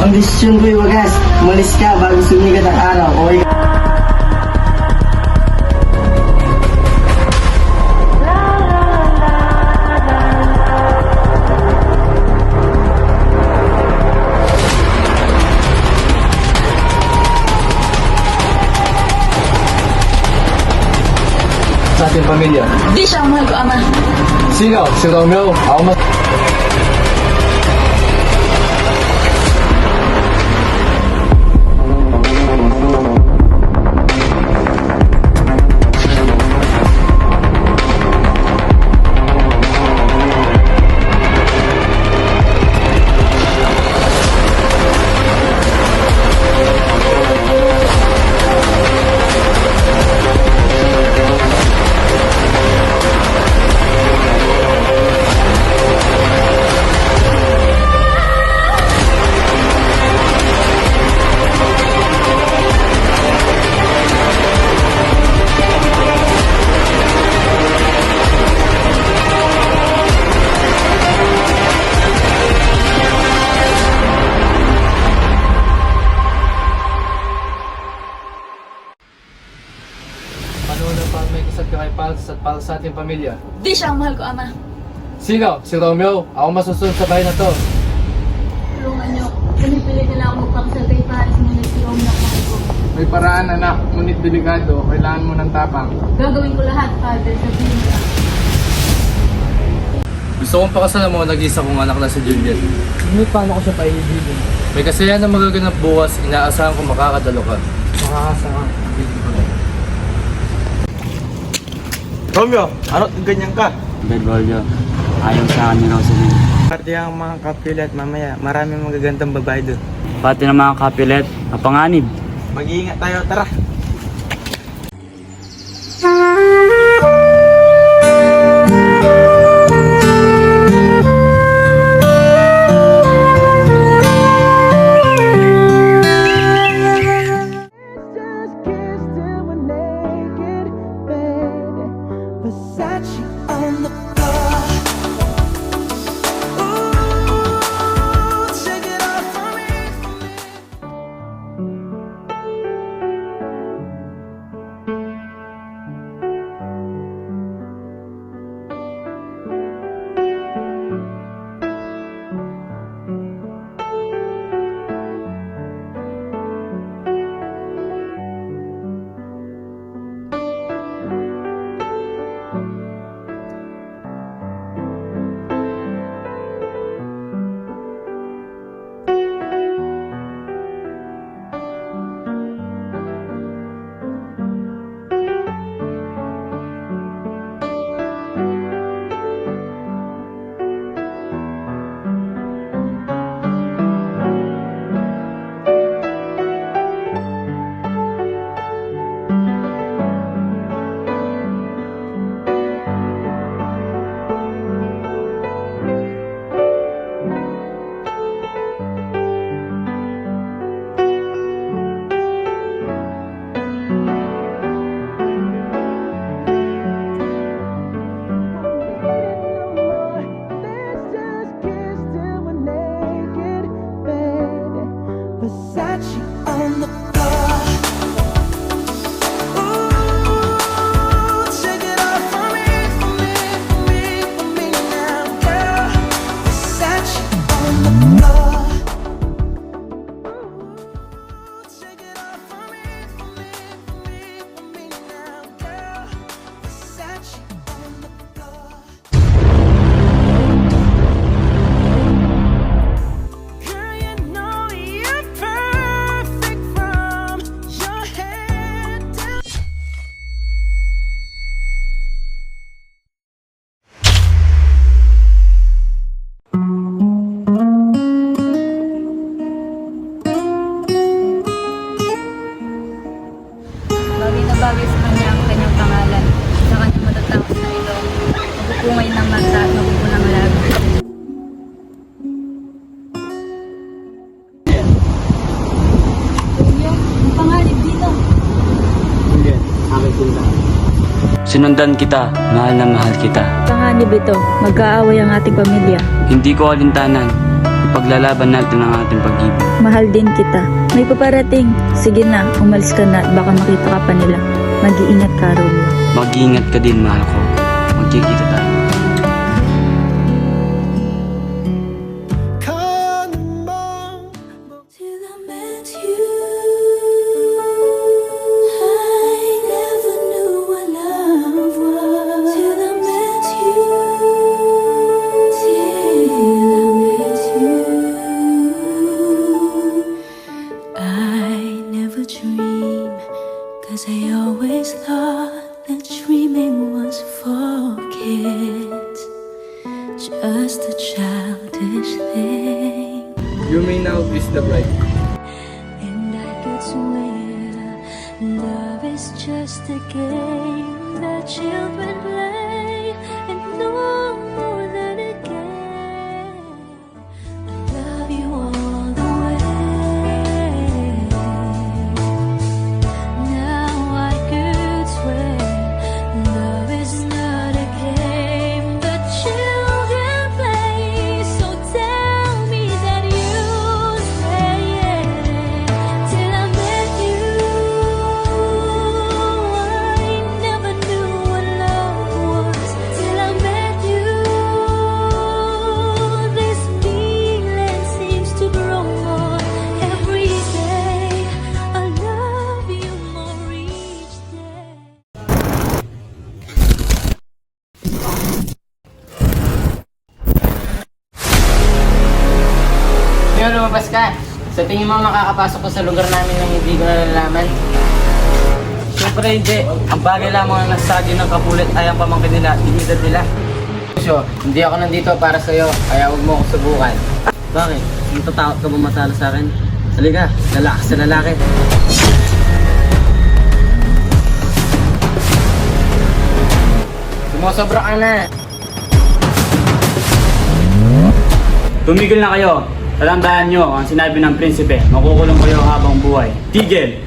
Ang desisyon ko'y wagas. Umalis ka bago sumikat ang araw. Okay ka? Sa ating pamilya. Di siya ang mahal ko, Ama. Sino? Si Romeo. Ako mas... Panunan pa may kasal ka kay Pals at Pals sa ating pamilya. Di siya ang mahal ko, Ama. Sino? Si Romeo. Ako masusunod sa bahay na to. Tulungan niyo. Pinipilit nila ako magpakasal kay Paris ngunit si Romeo ang mahal ko. May paraan anak, ngunit delikado, kailangan mo ng tapang. Gagawin ko lahat, Father, sa Biblia. Gusto kong pakasalan mo nag-isa kong anak na si Juliet. Ngunit paano ko siya paibigin? May kasayahan na magaganap bukas, inaasahan kong makakadalo ka. Makakasama. Romeo, ano ganyan ka? Bergoglio, ayaw sa akin ni Rosalie. Pati ang mga kapilat mamaya, maraming magagandang babae doon. Pati ng mga kapilet, kapanganib. Mag-iingat tayo, tara! Versace on the floor. Ooh, take it off for me. Versace on the floor. Ooh, take it off for me now, girl. Versace on the floor. Ooh, take it off for me now, girl. Versace on the floor. Girl, you know you're perfect from your head down. Bagay na bagay sa kanya ang kanyang pangalan. Sa kanyang matatangos na ilong. Magpupungay ng mata at magpupunang labi. Romeo, ang pangalan dito. Juliet, aking punta. Sinundan kita, mahal na mahal kita. Panganib ito, magkaaway ang ating pamilya. Hindi ko alintanan, Ipaglalaban natin ang ating pag-ibig. Mahal din kita. May paparating. Sige na, umalis ka na at baka makita ka pa nila. Mag-iingat ka, Romeo. Mag-iingat ka din, mahal ko. Magkikita tayo. Till I met you, I never knew what love was. Till I met you, till I met you, I never dreamed, 'cause I always thought that dreaming was for kids, just a childish thing. You may now kiss the bride. And I could swear love is just a game that children play, and no more than a game. I love you all the way. Now I could swear love is not a game that children play. So tell me that you say yeah. Till I met you, I never knew what love was. Till I met you, this feeling seems to grow more every day. I love you more each day. Ngayon lumabas ka. Sa tingin mo makakapasok ko sa lugar namin nang hindi ko nalalaman? Siyempre hindi. Ang bagay lamang na nagsadyo ng kapulit ay ang pamangkin nila, dignidad nila. So, hindi ako nandito para sa'yo, kaya huwag mo akong subukan. Bakit? Natatakot ka ba matalo sa akin? Halika, lalaki sa lalaki. Sumusobra ka na. Tumigil na kayo. Tatandaan nyo ang sinabi ng prinsipe, makukulong kayo habang buhay. Tigil!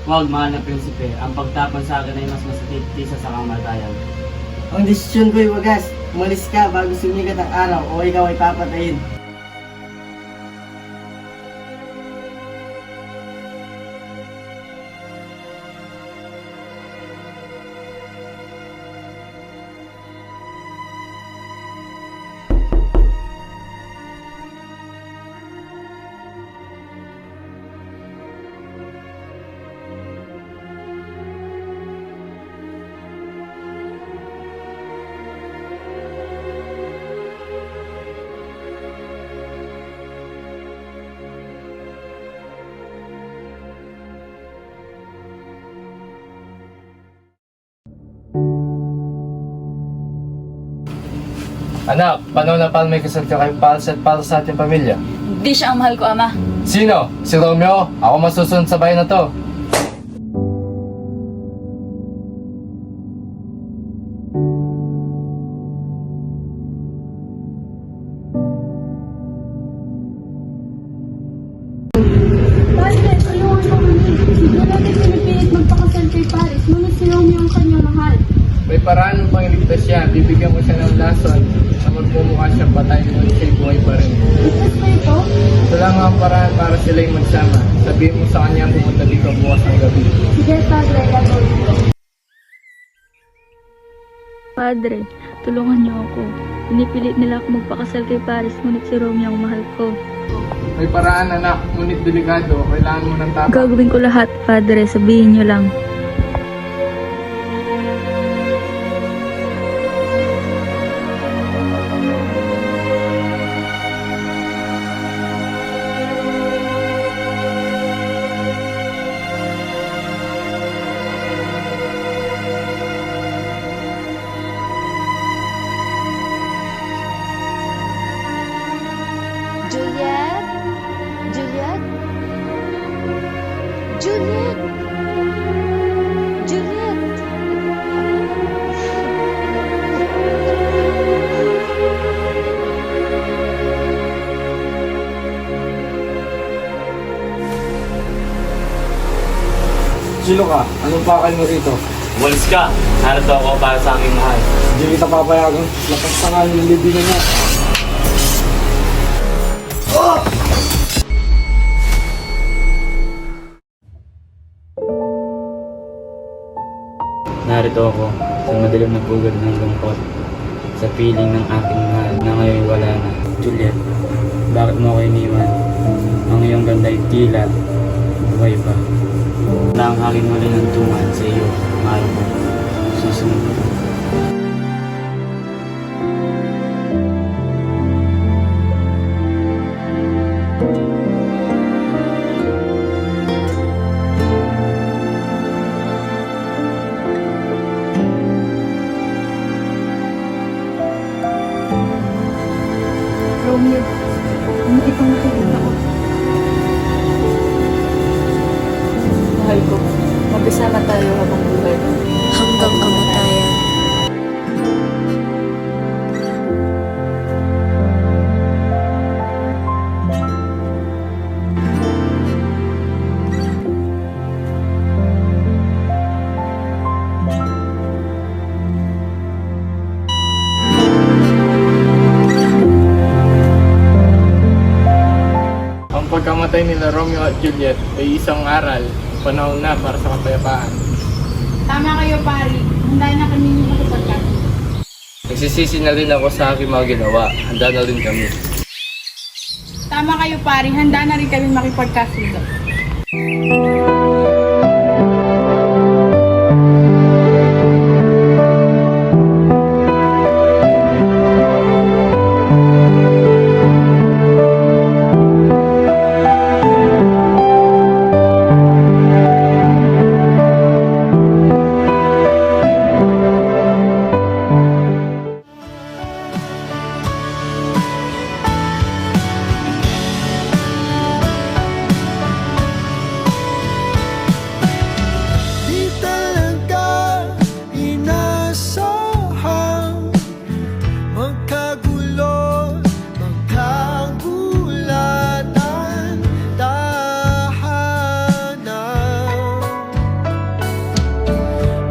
Huwag, mahal na prinsipe. Ang pagtapon sa akin ay mas masakit kaysa sa kamatayan. Ang desisyon ko'y wagas. Umalis ka bago sumikat ang araw o ikaw ay papatayin. Anak, paano na paano may kasal ka kay Pals at Pals sa ating pamilya? Hindi siya ang mahal ko, Ama. Sino? Si Romeo? Ako masusunod sa bahay na to. Bakit? Ayaw ko kami. Siguro natin pinipilit magpakasal kay Paris. Ngunit si Romeo ang kanyang mahal. May paraan mo pang iligtas siya. Bibigyan mo siya ng lason na magmumukha siyang patay ngunit siya'y buhay pa rin. Ligtas ba ito? Ito lang ang paraan para sila'y magsama. Sabihin mo sa kanya pumunta dito bukas ng gabi. Sige, Padre, gagawin ko. Padre, tulungan niyo ako. Pinipilit nila ako magpakasal kay Paris, ngunit si Romeo ang mahal ko. May paraan anak, ngunit delikado. Kailangan mo ng tapang. Gagawin ko lahat, Padre. Sabihin niyo lang. Juliet! Juliet! Sino ka? Anong pakal mo rito? Walis ka. Narito ako para sa aking mahal. Hindi kita papayagan. Lakas ka nga ng libingan niya. Narito ako sa madilim na pugad ng lungkot. Sa piling ng aking mahal na ngayon wala na. Juliet, bakit mo ako iniwan? Ang iyong ganda ay tila buhay pa. Na ang aking muli ng tungan sa iyo, mahal ko. Susunod ko. Romeo, ano itong nakikita ko? Mahal ko, magkasama tayo habang buhay. Hanggang kamatayan. Ang pagkamatay nila Romeo at Juliet ay isang aral, panahon na para sa kapayapaan. Tama kayo, pari. Handa na kami makipagkakita. Nagsisisi na rin ako sa aking mga ginawa. Handa na rin kami. Tama kayo, pari. Handa na rin kami makipagkasundo. Di talaga inasahang magkagulo, magkagulatan, tahanan,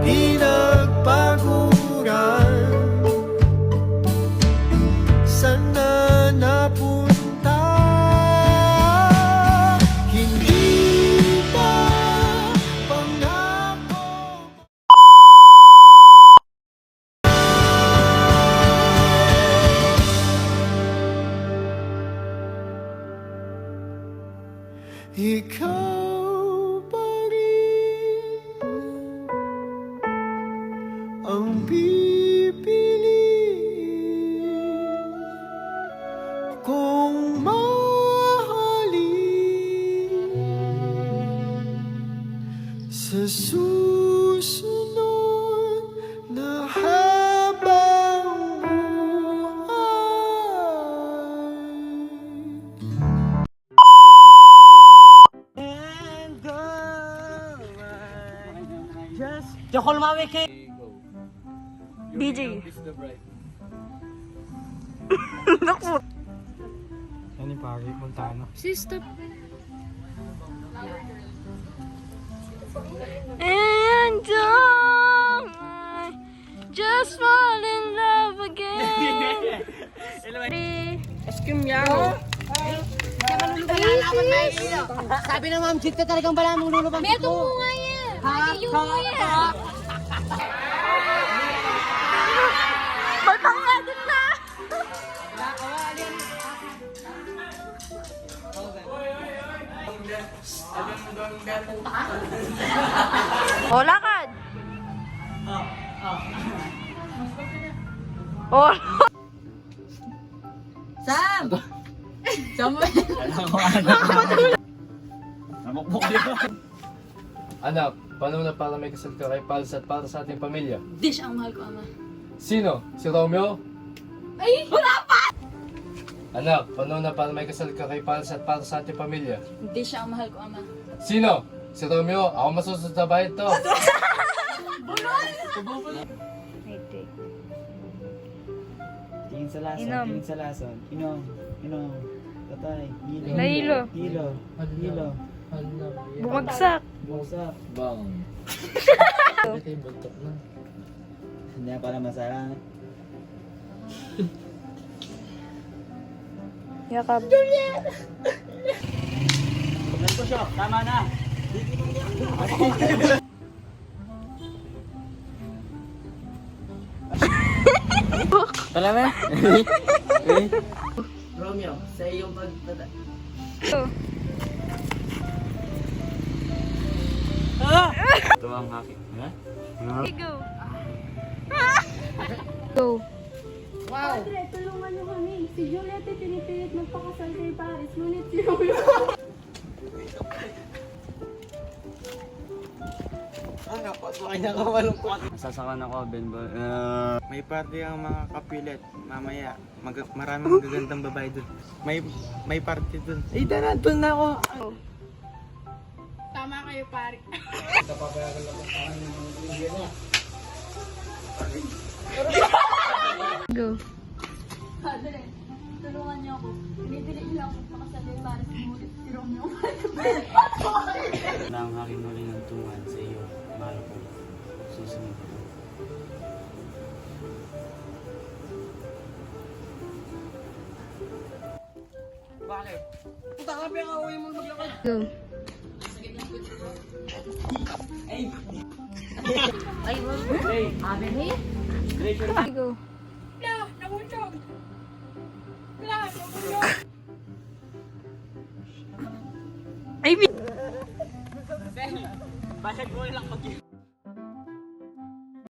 pinagpaguran, sana napunta, hindi ba pangako? Ikaw pa rin ang pipiliin kung mahalin sa susunod na habang buhay. BJ. Yan yung pari, punta ano. Sister. And I just fall in love again. Sabi ng ma'am, Jit ka talagang bala mong lulubang Beto mo nga yan. Ayaw mo yan. Magpangadin na. O, lakad. O. Sam! Namukmuk yun. Anak, paano na para may kasal ka kay Pals at para sa ating pamilya? Dish ang mahal ko, ama. Sino? Si Romeo? Ay, wala pa! Anak, paano na para may kasal ka kay Pals at para sa ating pamilya? Dish ang mahal ko, ama. Sino? Si Romeo, ako masusunod sa bahay to. May take. Tingin sa lason, Inom. tingin sa lason. Inom, inom. Patay, hilo. Nahilo. Hilo, hilo. Bumagsak. Buksak. Bang. Ito yung buntok na. Hindi na pala masarap. Yakap. Let's go, Shok. Tama na. Tala mo? Romeo, sa iyong pagtata... Ito. Ito ang aking, ha? Go. Go. Padre, tulungan niyo kami. Si Juliet ay pinipilit magpakasal kay Paris. Ngunit si Romeo... Masasakan ako, Ben Boy. May party ang mga kapilet. Mamaya, maraming magagandang babae dun. May party dun. Eh, tara, dun na ako. Tama kayo, pare. Go. Padre, tulungan niyo ako. Pinipilit niyo ako magpakasal kay Paris. Ngunit si Romeo... Wala ang aking huli ng tungan sa iyo. Mahal ko. Susunod ko. Go. Ay, wag. Hey. Go. Ay,